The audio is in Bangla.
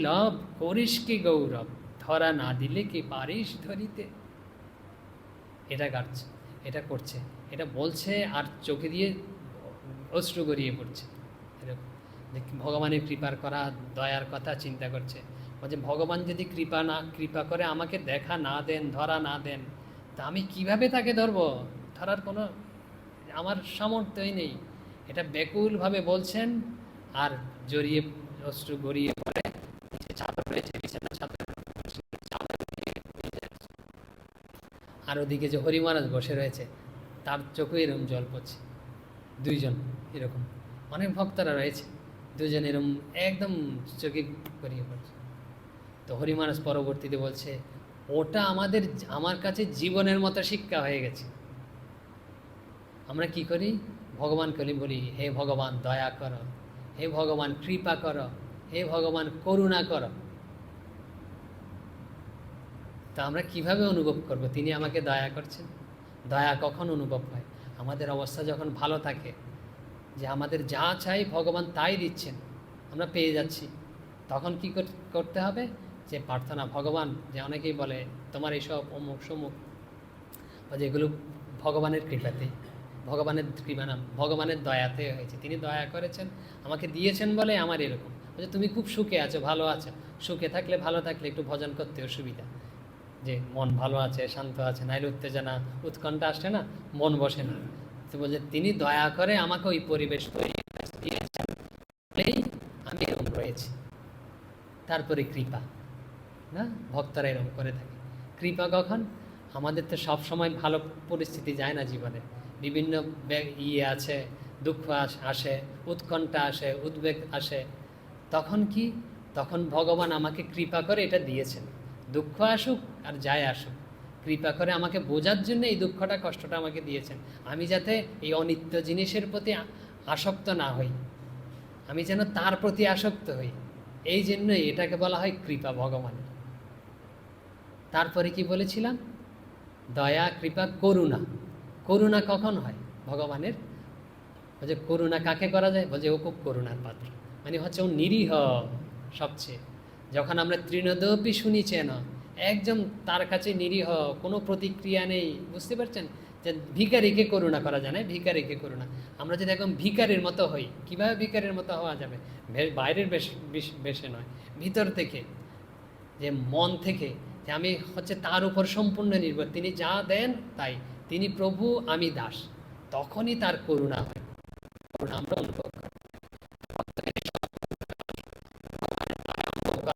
লভ করিস কি গৌরব, ধরা না দিলে কি পারিস ধরিতে। এটা গাচ্ছে, এটা করছে, এটা বলছে, আর চোখে দিয়ে অশ্রু গড়িয়ে পড়ছে। এরকম ভগবানের কৃপার করা, দয়ার কথা চিন্তা করছে। বলছে ভগবান যদি কৃপা করে আমাকে দেখা না দেন, ধরা না দেন, তা আমি কিভাবে তাকে ধরবো? ধরার কোনো আমার সামর্থ্যই নেই। এটা ব্যাকুলভাবে বলছেন, আর জড়িয়ে অশ্রু গড়িয়ে পড়ে চাদর রয়েছে, বিছানা চাদর, আর ওদিকে যে হরি মহারাজ বসে রয়েছে, তার চোখে এরকম জল পড়ছে। দুইজন এরকম, অনেক ভক্তরা রয়েছে, দুজন এরকম একদম চোখে গড়িয়ে পড়ছে। তো হরি মহারাজ পরবর্তীতে বলছে, ওটা আমার কাছে জীবনের মতো শিক্ষা হয়ে গেছে। আমরা কি করি? ভগবানকে বলি, হে ভগবান দয়া করো, হে ভগবান কৃপা করো, হে ভগবান করুণা করো। তা আমরা কিভাবে অনুভব করব তিনি আমাকে দয়া করছেন? দয়া কখন অনুভব হয়? আমাদের অবস্থা যখন ভালো থাকে, যে আমাদের যা চাই ভগবান তাই দিচ্ছেন, আমরা পেয়ে যাচ্ছি, তখন কি করতে হবে? যে প্রার্থনা, ভগবান, যে অনেকেই বলে তোমার এইসব অমুক সমুক, যেগুলো ভগবানের কৃপাতে, ভগবানের কৃপা না, ভগবানের দয়াতে হয়েছে। তিনি দয়া করেছেন, আমাকে দিয়েছেন বলে আমার এরকম। বলছে তুমি খুব সুখে আছো, ভালো আছো, সুখে থাকলে ভালো থাকলে একটু ভজন করতে অসুবিধা, যে মন ভালো আছে, শান্ত আছে, নাইলে উত্তেজনা উৎকণ্ঠা আসে না, মন বসে না। তো বলছে তিনি দয়া করে আমাকে ওই পরিবেশ তৈরি দিয়েছেন বলেই আমি এরকম রয়েছি। তারপরে কৃপা, না, ভক্তরা এরকম করে থাকে। কৃপা কখন? আমাদের তো সব সময় ভালো পরিস্থিতি যায় না জীবনে, বিভিন্ন আছে, দুঃখ আসে, উৎকণ্ঠা আসে, উদ্বেগ আসে। তখন কি? তখন ভগবান আমাকে কৃপা করে এটা দিয়েছেন। দুঃখ আসুক আর যায় আসুক, কৃপা করে আমাকে বোঝার জন্য এই দুঃখটা, কষ্টটা আমাকে দিয়েছেন। আমি যাতে এই অনিত্য জিনিসের প্রতি আসক্ত না হই, আমি যেন তার প্রতি আসক্ত হই, এই জন্যই এটাকে বলা হয় কৃপা ভগবানের। তারপরে কি বলেছিলাম? দয়া, কৃপা, করুণা। করুণা কখন হয় ভগবানের? বলছে করুণা কাকে করা যায়? বলছে ও খুব করুণার পাত্র, মানে হচ্ছে ও নিরীহ সবচেয়ে। যখন আমরা তৃণদপি শুনিছে না, একদম তার কাছে নিরীহ, কোনো প্রতিক্রিয়া নেই, বুঝতে পারছেন? যে ভিখারিকে করুণা করা যায় না, ভিখারিকে করুণা। আমরা যদি এখন ভিখারির মতো হই, কীভাবে ভিখারির মতো হওয়া যাবে? বাইরের বেশে নয়, ভিতর থেকে, যে মন থেকে, যে আমি হচ্ছে তার উপর সম্পূর্ণ নির্ভর, তিনি যা দেন তাই, তিনি প্রভু আমি দাস, তখনই তার করুণা হয়, করুণা আমরা অনুভব